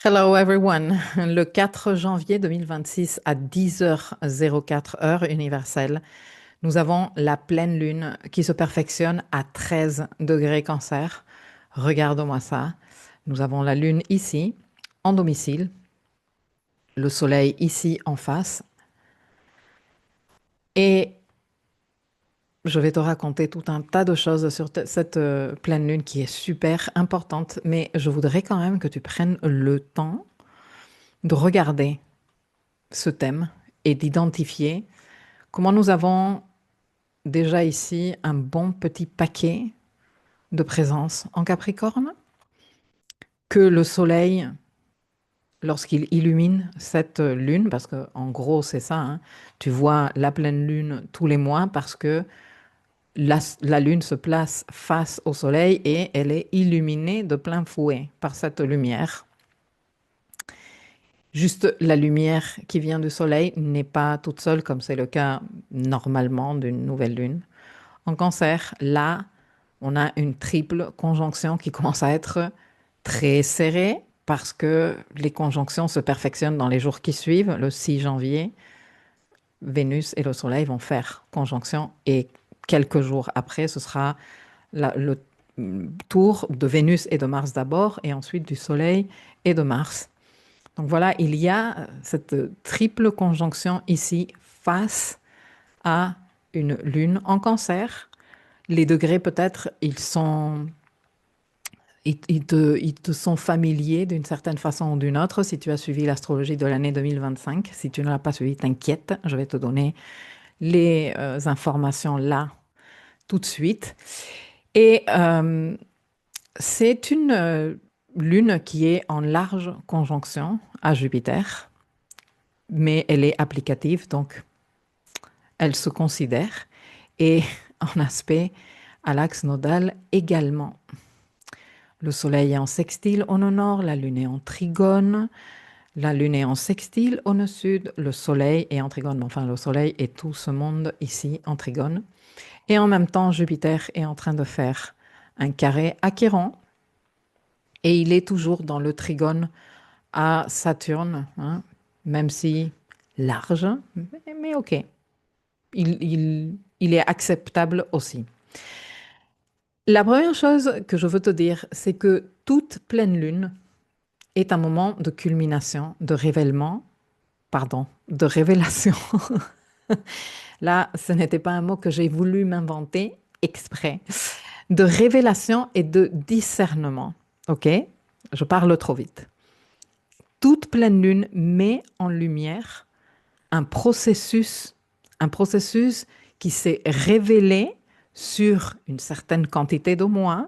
Hello everyone. Le 4 janvier 2026 à 10h04 heure universelle, nous avons la pleine lune qui se perfectionne à 13 degrés Cancer. Regarde-moi ça. Nous avons la lune ici, en domicile, le soleil ici en face. Et je vais te raconter tout un tas de choses sur cette pleine lune qui est super importante, mais je voudrais quand même que tu prennes le temps de regarder ce thème et d'identifier comment nous avons déjà ici un bon petit paquet de présence en Capricorne, que le Soleil, lorsqu'il illumine cette lune, parce que en gros c'est ça, hein, tu vois la pleine lune tous les mois parce que la lune se place face au Soleil et elle est illuminée de plein fouet par cette lumière. Juste la lumière qui vient du Soleil n'est pas toute seule comme c'est le cas normalement d'une nouvelle lune. En Cancer, là, on a une triple conjonction qui commence à être très serrée parce que les conjonctions se perfectionnent dans les jours qui suivent. Le 6 janvier, Vénus et le Soleil vont faire conjonction et quelques jours après, ce sera le tour de Vénus et de Mars d'abord et ensuite du Soleil et de Mars. Donc voilà, il y a cette triple conjonction ici face à une lune en Cancer. Les degrés, peut-être, ils te sont familiers d'une certaine façon ou d'une autre. Si tu as suivi l'astrologie de l'année 2025, si tu ne l'as pas suivi, t'inquiète, je vais te donner les informations là tout de suite. Et c'est une lune qui est en large conjonction à Jupiter, mais elle est applicative, donc elle se considère, et en aspect à l'axe nodal également. Le Soleil est en sextile au nord, la Lune est en trigone, la Lune est en sextile au nord-sud, le Soleil est en trigone, mais enfin le Soleil et tout ce monde ici en trigone. Et en même temps, Jupiter est en train de faire un carré à Chiron, et il est toujours dans le trigone à Saturne, hein, même si large, mais ok, il est acceptable aussi. La première chose que je veux te dire, c'est que toute pleine lune est un moment de culmination, de révèlement, pardon, de révélation. Là, ce n'était pas un mot que j'ai voulu m'inventer exprès. De révélation et de discernement. OK? Je parle trop vite. Toute pleine lune met en lumière un processus qui s'est révélé sur une certaine quantité de mois,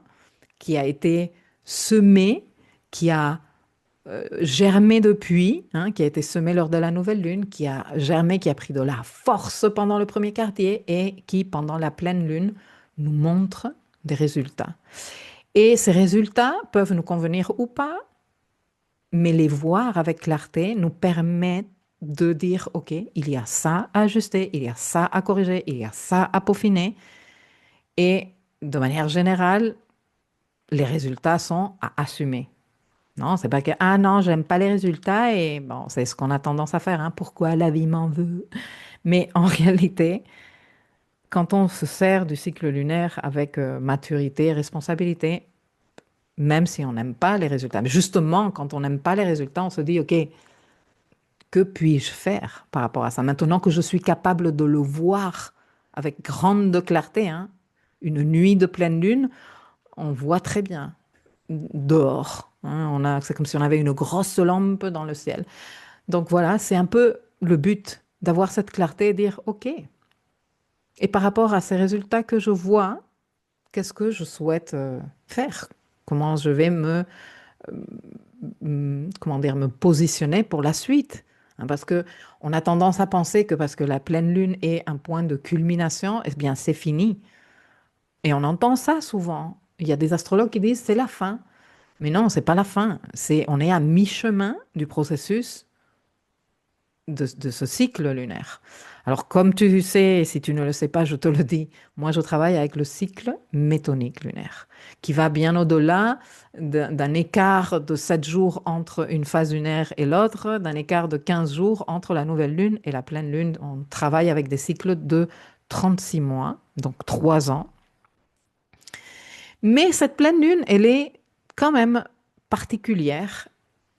qui a été semé, qui a germé depuis, hein, qui a été semé lors de la nouvelle lune, qui a germé, qui a pris de la force pendant le premier quartier et qui, pendant la pleine lune, nous montre des résultats. Et ces résultats peuvent nous convenir ou pas, mais les voir avec clarté nous permet de dire, OK, il y a ça à ajuster, il y a ça à corriger, il y a ça à peaufiner. Et de manière générale, les résultats sont à assumer. Non, c'est pas que, ah non, j'aime pas les résultats et bon, c'est ce qu'on a tendance à faire, hein, pourquoi la vie m'en veut? Mais en réalité, quand on se sert du cycle lunaire avec maturité et responsabilité, même si on n'aime pas les résultats, mais justement, quand on n'aime pas les résultats, on se dit, OK, que puis-je faire par rapport à ça? Maintenant que je suis capable de le voir avec grande clarté, hein, une nuit de pleine lune, on voit très bien dehors, hein. C'est comme si on avait une grosse lampe dans le ciel. Donc voilà, c'est un peu le but d'avoir cette clarté et dire, OK. Et par rapport à ces résultats que je vois, qu'est-ce que je souhaite faire? Comment je vais comment dire, me positionner pour la suite? Hein, parce que on a tendance à penser que parce que la pleine lune est un point de culmination, eh bien c'est fini. Et on entend ça souvent. Il y a des astrologues qui disent c'est la fin. Mais non, c'est pas la fin. On est à mi-chemin du processus de ce cycle lunaire. Alors, comme tu sais, et si tu ne le sais pas, je te le dis, moi, je travaille avec le cycle métonique lunaire, qui va bien au-delà d'un écart de 7 jours entre une phase lunaire et l'autre, d'un écart de 15 jours entre la nouvelle lune et la pleine lune. On travaille avec des cycles de 36 mois, donc 3 ans. Mais cette pleine lune, elle est quand même particulière,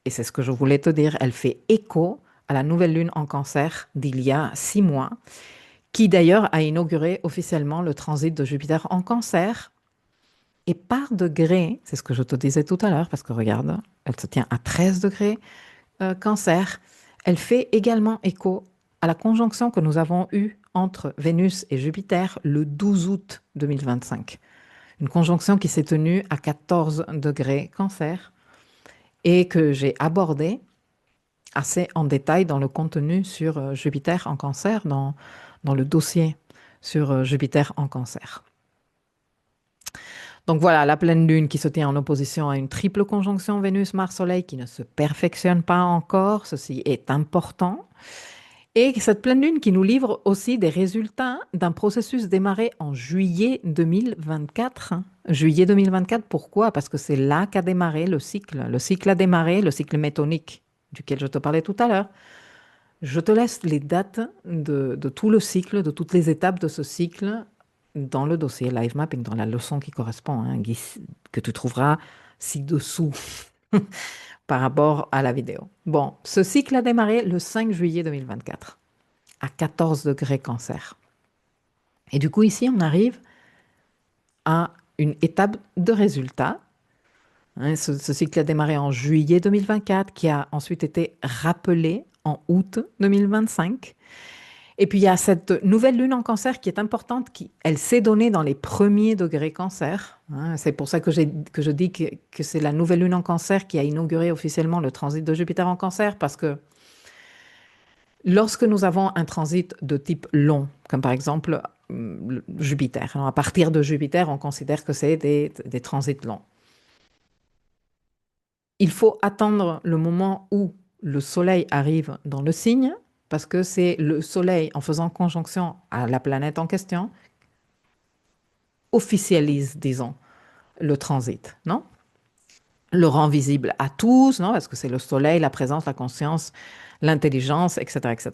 et c'est ce que je voulais te dire, elle fait écho à la nouvelle lune en Cancer d'il y a 6 mois, qui d'ailleurs a inauguré officiellement le transit de Jupiter en Cancer. Et par degré, c'est ce que je te disais tout à l'heure, parce que regarde, elle se tient à 13 degrés Cancer, elle fait également écho à la conjonction que nous avons eue entre Vénus et Jupiter le 12 août 2025. Une conjonction qui s'est tenue à 14 degrés Cancer et que j'ai abordée assez en détail dans le contenu sur Jupiter en Cancer, dans le dossier sur Jupiter en Cancer. Donc voilà, la pleine lune qui se tient en opposition à une triple conjonction Vénus-Mars-Soleil qui ne se perfectionne pas encore, ceci est important. Et cette pleine lune qui nous livre aussi des résultats d'un processus démarré en juillet 2024. Juillet 2024, pourquoi? Parce que c'est là qu'a démarré le cycle. Le cycle a démarré, le cycle métonique duquel je te parlais tout à l'heure. Je te laisse les dates de tout le cycle, de toutes les étapes de ce cycle dans le dossier Live Mapping, dans la leçon qui correspond, hein, que tu trouveras ci-dessous par rapport à la vidéo. Bon, ce cycle a démarré le 5 juillet 2024 à 14 degrés Cancer. Et du coup, ici, on arrive à une étape de résultat. Hein, ce cycle a démarré en juillet 2024, qui a ensuite été rappelé en août 2025. Et puis, il y a cette nouvelle lune en Cancer qui est importante, elle s'est donnée dans les premiers degrés Cancer. Hein, c'est pour ça que je dis que c'est la nouvelle lune en Cancer qui a inauguré officiellement le transit de Jupiter en Cancer, parce que lorsque nous avons un transit de type long, comme par exemple Jupiter, alors à partir de Jupiter, on considère que c'est des transits longs. Il faut attendre le moment où le Soleil arrive dans le signe, parce que c'est le Soleil, en faisant conjonction à la planète en question, officialise, disons, le transit, non? Le rend visible à tous, non? Parce que c'est le Soleil, la présence, la conscience, l'intelligence, etc., etc.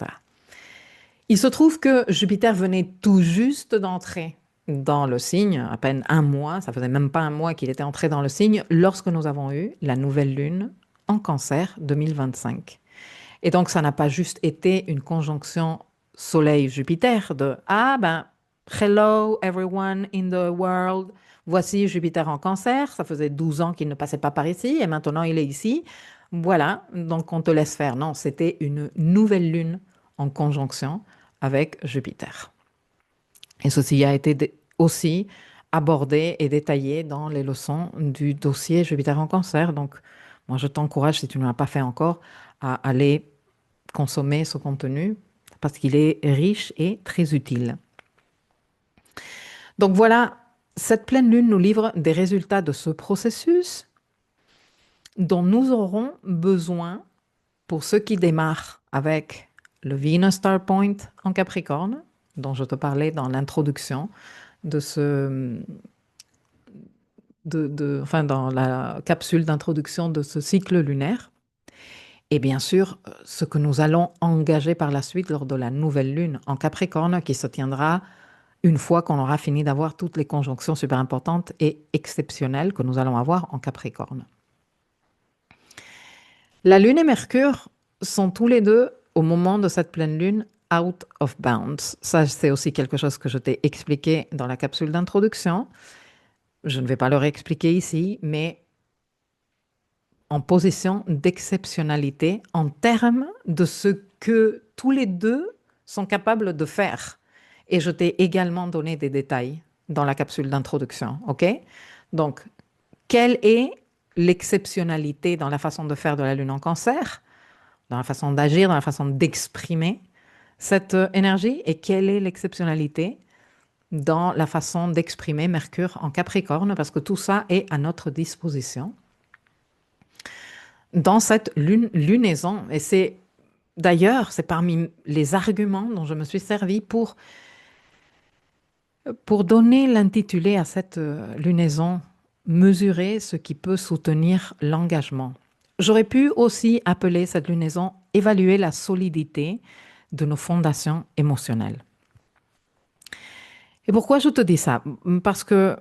Il se trouve que Jupiter venait tout juste d'entrer dans le signe, à peine un mois, ça faisait même pas un mois qu'il était entré dans le signe, lorsque nous avons eu la nouvelle lune en Cancer 2025. Et donc, ça n'a pas juste été une conjonction Soleil-Jupiter de « Ah ben, hello everyone in the world, voici Jupiter en Cancer, ça faisait 12 ans qu'il ne passait pas par ici et maintenant il est ici. Voilà, donc on te laisse faire. » Non, c'était une nouvelle lune en conjonction avec Jupiter. Et ceci a été aussi abordé et détaillé dans les leçons du dossier Jupiter en Cancer. Donc, moi, je t'encourage, si tu ne l'as pas fait encore, à aller consommer ce contenu parce qu'il est riche et très utile. Donc voilà, cette pleine lune nous livre des résultats de ce processus dont nous aurons besoin pour ceux qui démarrent avec le Venus Star Point en Capricorne, dont je te parlais dans l'introduction enfin dans la capsule d'introduction de ce cycle lunaire. Et bien sûr, ce que nous allons engager par la suite lors de la nouvelle lune en Capricorne qui se tiendra une fois qu'on aura fini d'avoir toutes les conjonctions super importantes et exceptionnelles que nous allons avoir en Capricorne. La Lune et Mercure sont tous les deux, au moment de cette pleine lune, out of bounds. Ça, c'est aussi quelque chose que je t'ai expliqué dans la capsule d'introduction. Je ne vais pas le réexpliquer ici, mais en position d'exceptionnalité en termes de ce que tous les deux sont capables de faire. Et je t'ai également donné des détails dans la capsule d'introduction, ok? Donc, quelle est l'exceptionnalité dans la façon de faire de la Lune en Cancer, dans la façon d'agir, dans la façon d'exprimer cette énergie, et quelle est l'exceptionnalité dans la façon d'exprimer Mercure en Capricorne, parce que tout ça est à notre disposition dans cette lunaison. Et c'est D'ailleurs, c'est parmi les arguments dont je me suis servi pour donner l'intitulé à cette lunaison, mesurer ce qui peut soutenir l'engagement. J'aurais pu aussi appeler cette lunaison évaluer la solidité de nos fondations émotionnelles. Et pourquoi je te dis ça? Parce que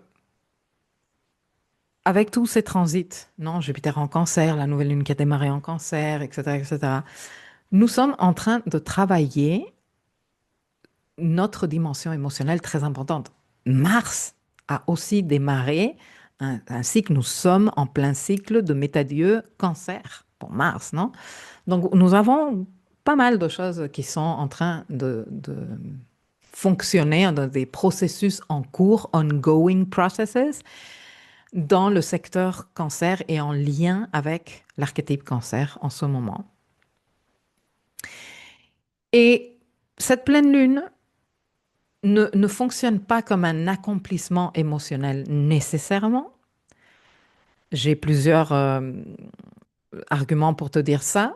avec tous ces transits, non, Jupiter en Cancer, la nouvelle lune qui a démarré en Cancer, etc., etc., nous sommes en train de travailler notre dimension émotionnelle très importante. Mars a aussi démarré un cycle, nous sommes en plein cycle de métadieu Cancer pour Mars, non? Donc nous avons pas mal de choses qui sont en train de fonctionner dans des processus en cours, ongoing processes, dans le secteur Cancer et en lien avec l'archétype Cancer en ce moment. Et cette pleine lune ne fonctionne pas comme un accomplissement émotionnel nécessairement. J'ai plusieurs arguments pour te dire ça,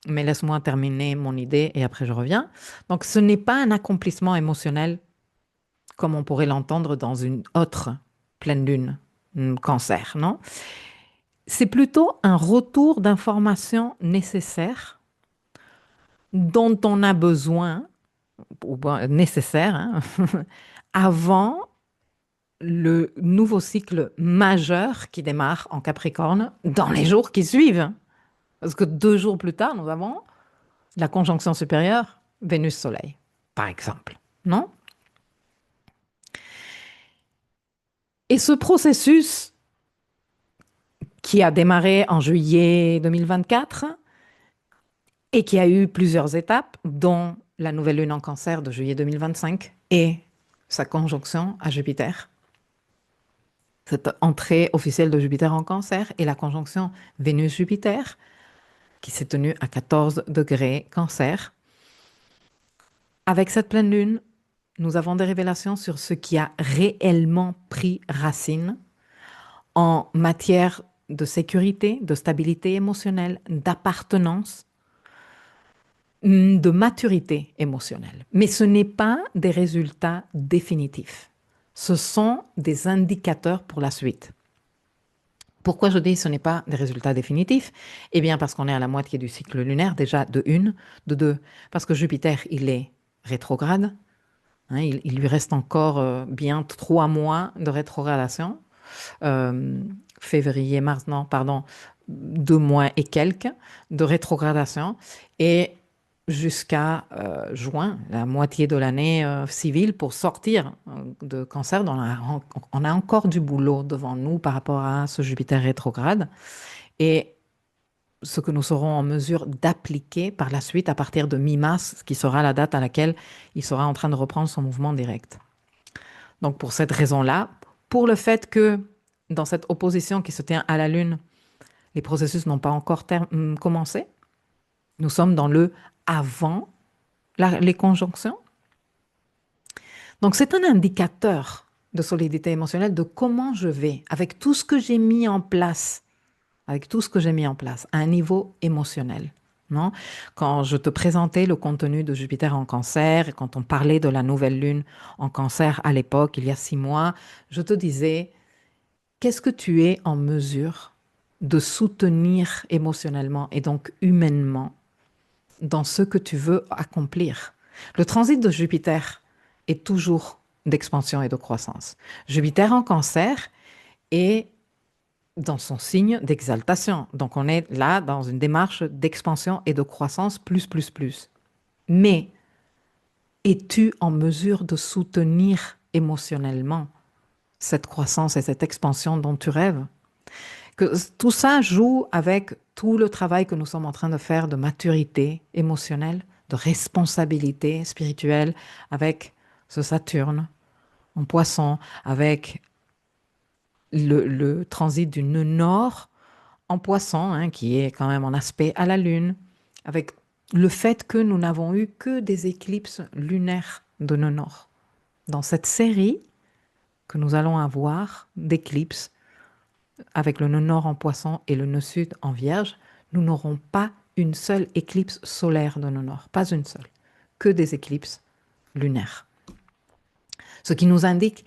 mais laisse-moi terminer mon idée et après je reviens. Donc ce n'est pas un accomplissement émotionnel comme on pourrait l'entendre dans une autre pleine lune, Cancer, non? C'est plutôt un retour d'informations nécessaires dont on a besoin, ou nécessaire, hein, avant le nouveau cycle majeur qui démarre en Capricorne dans les jours qui suivent. Parce que 2 jours plus tard, nous avons la conjonction supérieure Vénus-Soleil, par exemple. Non? Et ce processus qui a démarré en juillet 2024 et qui a eu plusieurs étapes, dont la nouvelle lune en Cancer de juillet 2025 et sa conjonction à Jupiter, cette entrée officielle de Jupiter en Cancer et la conjonction Vénus-Jupiter qui s'est tenue à 14 degrés Cancer. Avec cette pleine lune, nous avons des révélations sur ce qui a réellement pris racine en matière de sécurité, de stabilité émotionnelle, d'appartenance, de maturité émotionnelle. Mais ce n'est pas des résultats définitifs. Ce sont des indicateurs pour la suite. Pourquoi je dis que ce n'est pas des résultats définitifs? Eh bien, parce qu'on est à la moitié du cycle lunaire, déjà de une, de deux, parce que Jupiter, il est rétrograde. Hein, il lui reste encore bien 3 mois de rétrogradation. Février, mars, non, pardon, 2 mois et quelques de rétrogradation. Et jusqu'à juin, la moitié de l'année civile, pour sortir de Cancer. On a encore du boulot devant nous par rapport à ce Jupiter rétrograde. Et ce que nous serons en mesure d'appliquer par la suite à partir de mi-mars, qui sera la date à laquelle il sera en train de reprendre son mouvement direct. Donc pour cette raison-là, pour le fait que dans cette opposition qui se tient à la Lune, les processus n'ont pas encore commencé, nous sommes dans le avant les conjonctions. Donc c'est un indicateur de solidité émotionnelle de comment je vais, avec tout ce que j'ai mis en place, à un niveau émotionnel. Non? Quand je te présentais le contenu de Jupiter en Cancer, et quand on parlait de la nouvelle lune en Cancer à l'époque, il y a 6 mois, je te disais, qu'est-ce que tu es en mesure de soutenir émotionnellement et donc humainement dans ce que tu veux accomplir? Le transit de Jupiter est toujours d'expansion et de croissance. Jupiter en Cancer est dans son signe d'exaltation. Donc on est là dans une démarche d'expansion et de croissance plus, plus, plus. Mais es-tu en mesure de soutenir émotionnellement cette croissance et cette expansion dont tu rêves? Que tout ça joue avec tout le travail que nous sommes en train de faire de maturité émotionnelle, de responsabilité spirituelle avec ce Saturne en Poisson, avec le transit du nœud nord en Poisson, hein, qui est quand même en aspect à la Lune, avec le fait que nous n'avons eu que des éclipses lunaires de nœud nord. Dans cette série que nous allons avoir d'éclipses avec le nœud nord en Poisson et le nœud sud en Vierge, nous n'aurons pas une seule éclipse solaire de nos nord, pas une seule, que des éclipses lunaires. Ce qui nous indique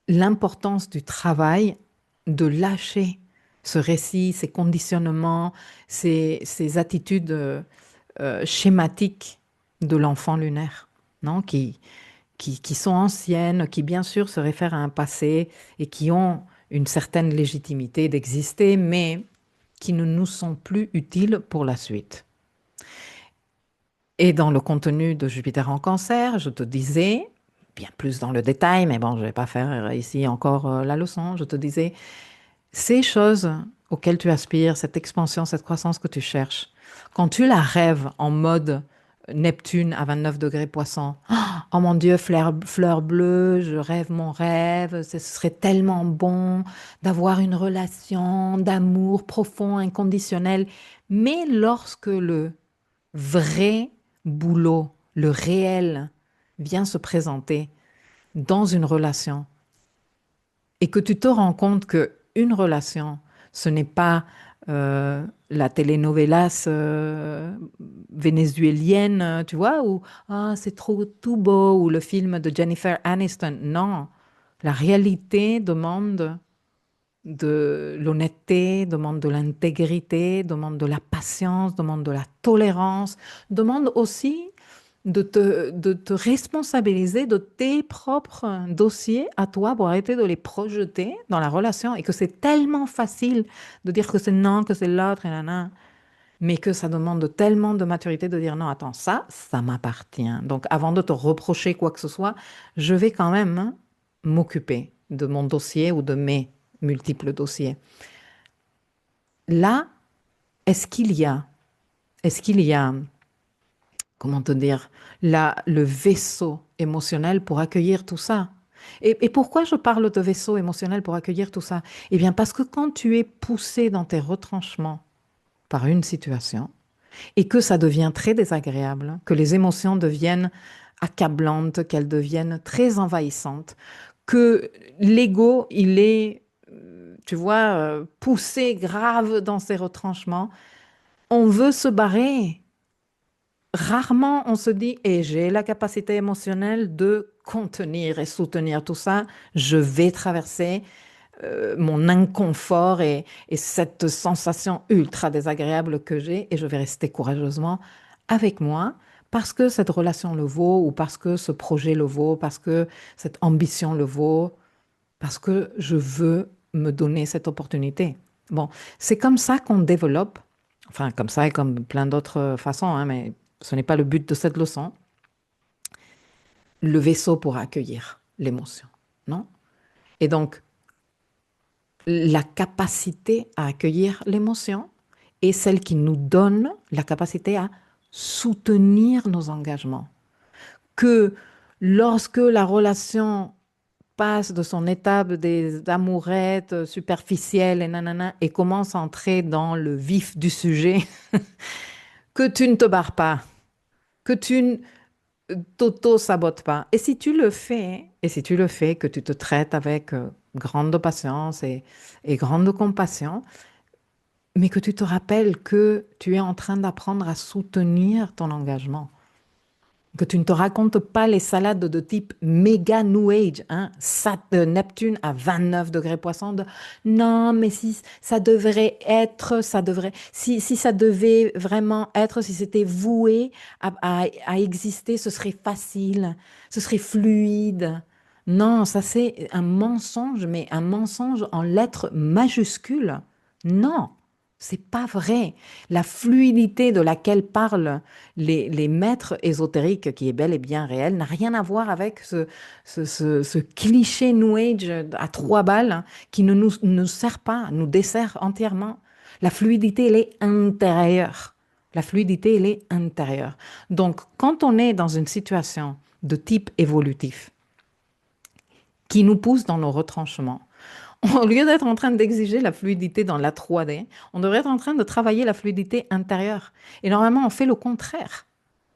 l'importance du travail de lâcher ce récit, ces conditionnements, ces attitudes schématiques de l'enfant lunaire, non? Qui sont anciennes, qui bien sûr se réfèrent à un passé et qui ont une certaine légitimité d'exister, mais qui ne nous sont plus utiles pour la suite. Et dans le contenu de Jupiter en Cancer, je te disais, bien plus dans le détail, mais bon, je ne vais pas faire ici encore la leçon, je te disais, ces choses auxquelles tu aspires, cette expansion, cette croissance que tu cherches, quand tu la rêves en mode Neptune à 29 degrés Poisson, oh mon Dieu, fleur bleue, je rêve mon rêve, ce serait tellement bon d'avoir une relation d'amour profond, inconditionnel. Mais lorsque le vrai boulot, le réel, vient se présenter dans une relation et que tu te rends compte que une relation, ce n'est pas la telenovelas vénézuélienne, tu vois, où ah, c'est trop tout beau, ou le film de Jennifer Aniston. Non, la réalité demande de l'honnêteté, demande de l'intégrité, demande de la patience, demande de la tolérance, demande aussi de te responsabiliser de tes propres dossiers à toi pour arrêter de les projeter dans la relation et que c'est tellement facile de dire que c'est non, que c'est l'autre, et nanana, mais que ça demande tellement de maturité de dire non, attends, ça m'appartient. Donc avant de te reprocher quoi que ce soit, je vais quand même m'occuper de mon dossier ou de mes multiples dossiers. Là, est-ce qu'il y a, est-ce qu'il y a, comment te dire, le vaisseau émotionnel pour accueillir tout ça? Et pourquoi je parle de vaisseau émotionnel pour accueillir tout ça? Eh bien, parce que quand tu es poussé dans tes retranchements par une situation et que ça devient très désagréable, que les émotions deviennent accablantes, qu'elles deviennent très envahissantes, que l'ego, il est, tu vois, poussé grave dans ses retranchements, on veut se barrer. Rarement on se dit, et j'ai la capacité émotionnelle de contenir et soutenir tout ça, je vais traverser mon inconfort et cette sensation ultra désagréable que j'ai et je vais rester courageusement avec moi parce que cette relation le vaut ou parce que ce projet le vaut, parce que cette ambition le vaut, parce que je veux me donner cette opportunité. Bon, c'est comme ça qu'on développe, enfin comme ça et comme plein d'autres façons, hein, mais ce n'est pas le but de cette leçon, le vaisseau pour accueillir l'émotion, non? Et donc, la capacité à accueillir l'émotion est celle qui nous donne la capacité à soutenir nos engagements. Que lorsque la relation passe de son étape des amourettes superficielles et nanana et commence à entrer dans le vif du sujet, que tu ne te barres pas, que tu ne t'auto-sabotes pas. Et si tu le fais, que tu te traites avec grande patience et grande compassion, mais que tu te rappelles que tu es en train d'apprendre à soutenir ton engagement. Que tu ne te racontes pas les salades de type méga New Age, hein, Neptune à 29 degrés Poisson, de non, mais si ça devrait être, si ça devait vraiment être, si c'était voué à exister, ce serait facile, ce serait fluide. Non, ça c'est un mensonge, mais un mensonge en lettres majuscules. Non, c'est pas vrai. La fluidité de laquelle parlent les maîtres ésotériques, qui est bel et bien réel, n'a rien à voir avec ce cliché New Age à 3 balles hein, qui ne nous sert pas, nous dessert entièrement. La fluidité, elle est intérieure. La fluidité, elle est intérieure. Donc, quand on est dans une situation de type évolutif qui nous pousse dans nos retranchements, au lieu d'être en train d'exiger la fluidité dans la 3D, on devrait être en train de travailler la fluidité intérieure. Et normalement, on fait le contraire.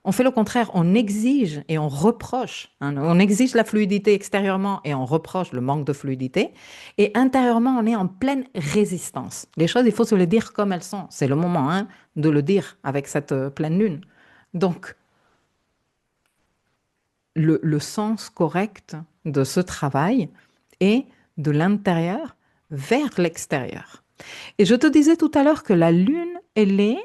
On fait le contraire, on exige et on reproche, hein. On exige la fluidité extérieurement et on reproche le manque de fluidité. Et intérieurement, on est en pleine résistance. Les choses, il faut se les dire comme elles sont. C'est le moment, hein, de le dire avec cette pleine lune. Donc, le sens correct de ce travail est de l'intérieur vers l'extérieur. Et je te disais tout à l'heure que la lune, elle est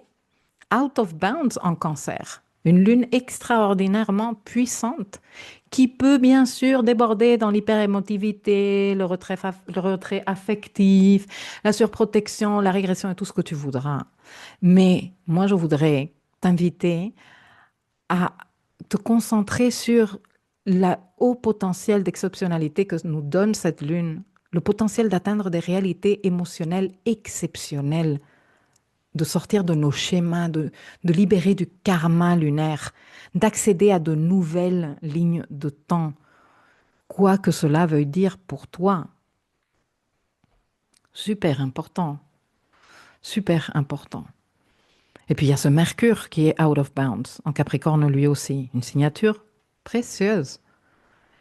out of bounds en cancer. Une lune extraordinairement puissante qui peut bien sûr déborder dans l'hyperémotivité, le retrait affectif, la surprotection, la régression et tout ce que tu voudras. Mais moi, je voudrais t'inviter à te concentrer sur le haut potentiel d'exceptionnalité que nous donne cette lune, le potentiel d'atteindre des réalités émotionnelles exceptionnelles, de sortir de nos schémas, de libérer du karma lunaire, d'accéder à de nouvelles lignes de temps, quoi que cela veuille dire pour toi. Super important, super important. Et puis il y a ce Mercure qui est out of bounds, en Capricorne lui aussi, une signature précieuse.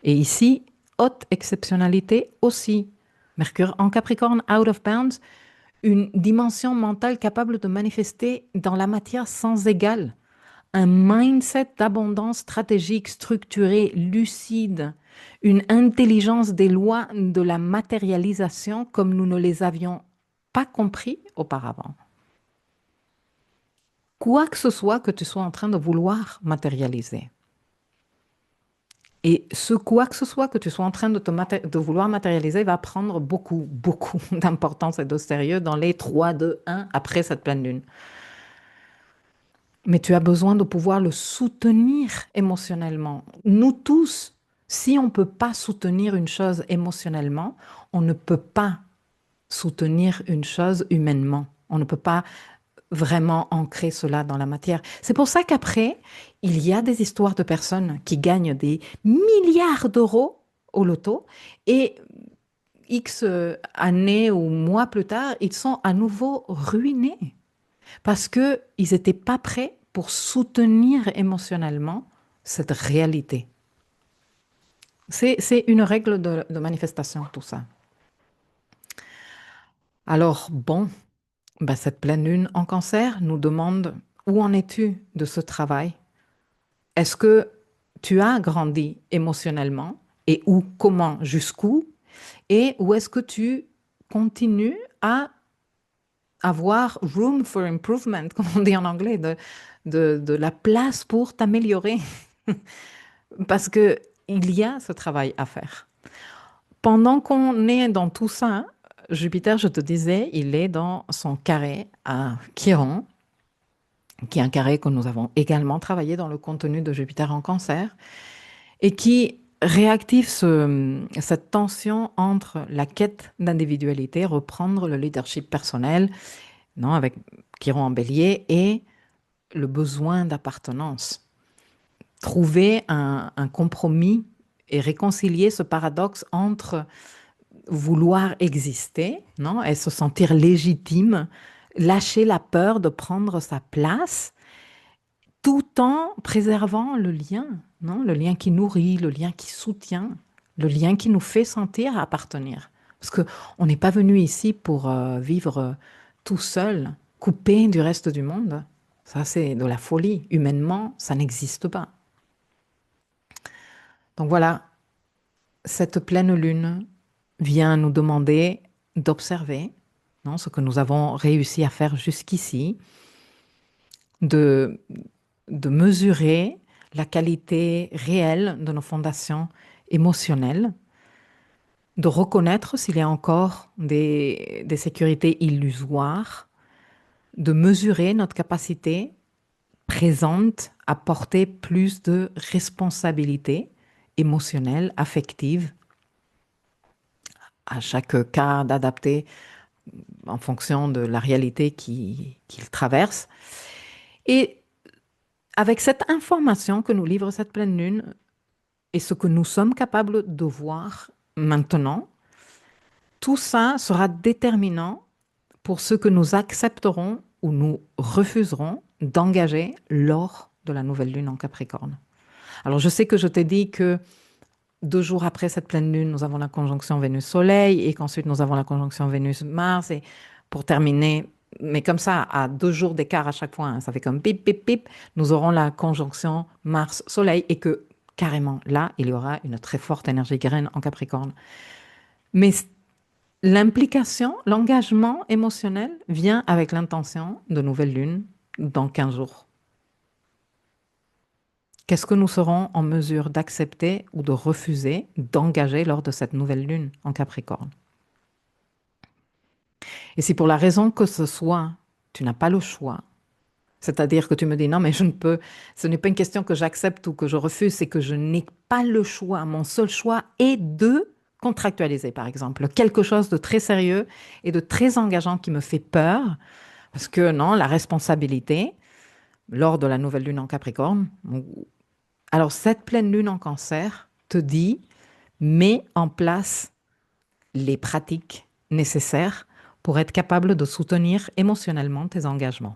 Et ici, haute exceptionnalité aussi. Mercure en Capricorne, out of bounds, une dimension mentale capable de manifester dans la matière sans égal. Un mindset d'abondance stratégique, structuré, lucide, une intelligence des lois de la matérialisation comme nous ne les avions pas compris auparavant. Quoi que ce soit que tu sois en train de vouloir matérialiser. Et ce quoi que ce soit que tu sois en train de vouloir matérialiser va prendre beaucoup, beaucoup d'importance et de sérieux dans les 3, 2, 1 après cette pleine lune. Mais tu as besoin de pouvoir le soutenir émotionnellement. Nous tous, si on ne peut pas soutenir une chose émotionnellement, on ne peut pas soutenir une chose humainement. On ne peut pas vraiment ancrer cela dans la matière. C'est pour ça qu'après, il y a des histoires de personnes qui gagnent des milliards d'euros au loto et X années ou mois plus tard, ils sont à nouveau ruinés parce qu'ils n'étaient pas prêts pour soutenir émotionnellement cette réalité. C'est une règle de manifestation, tout ça. Alors, bon, bah, cette pleine lune en cancer nous demande où en es-tu de ce travail? Est-ce que tu as grandi émotionnellement et où, comment, jusqu'où? Et où est-ce que tu continues à avoir room for improvement, comme on dit en anglais, de la place pour t'améliorer? Parce que il y a ce travail à faire. Pendant qu'on est dans tout ça, Jupiter, je te disais, il est dans son carré à Chiron, qui est un carré que nous avons également travaillé dans le contenu de Jupiter en cancer, et qui réactive cette tension entre la quête d'individualité, reprendre le leadership personnel, non, avec Chiron en bélier, et le besoin d'appartenance. Trouver un compromis et réconcilier ce paradoxe entre vouloir exister, non, et se sentir légitime, lâcher la peur de prendre sa place, tout en préservant le lien, non, le lien qui nourrit, le lien qui soutient, le lien qui nous fait sentir appartenir. Parce qu'on n'est pas venu ici pour vivre tout seul, coupé du reste du monde. Ça, c'est de la folie. Humainement, ça n'existe pas. Donc voilà, cette pleine lune vient nous demander d'observer, non, ce que nous avons réussi à faire jusqu'ici, de, de mesurer la qualité réelle de nos fondations émotionnelles, de reconnaître s'il y a encore des sécurités illusoires, de mesurer notre capacité présente à porter plus de responsabilité émotionnelle, affective, à chaque cas d'adapter en fonction de la réalité qu'il traverse. Et avec cette information que nous livre cette pleine lune et ce que nous sommes capables de voir maintenant, tout ça sera déterminant pour ce que nous accepterons ou nous refuserons d'engager lors de la nouvelle lune en Capricorne. Alors, je sais que je t'ai dit que 2 jours après cette pleine lune, nous avons la conjonction Vénus-Soleil et qu'ensuite nous avons la conjonction Vénus-Mars. Et pour terminer, mais comme ça, à 2 jours d'écart à chaque fois, hein, ça fait comme pip, pip, pip, nous aurons la conjonction Mars-Soleil et que carrément là, il y aura une très forte énergie graine en Capricorne. Mais l'implication, l'engagement émotionnel vient avec l'intention de nouvelle lune dans 15 jours. Qu'est-ce que nous serons en mesure d'accepter ou de refuser d'engager lors de cette nouvelle lune en Capricorne? Et si pour la raison que ce soit, tu n'as pas le choix, c'est-à-dire que tu me dis non, mais je ne peux, ce n'est pas une question que j'accepte ou que je refuse, c'est que je n'ai pas le choix. Mon seul choix est de contractualiser, par exemple, quelque chose de très sérieux et de très engageant qui me fait peur, parce que non, la responsabilité, lors de la nouvelle lune en Capricorne, alors cette pleine lune en Cancer te dit, mets en place les pratiques nécessaires pour être capable de soutenir émotionnellement tes engagements.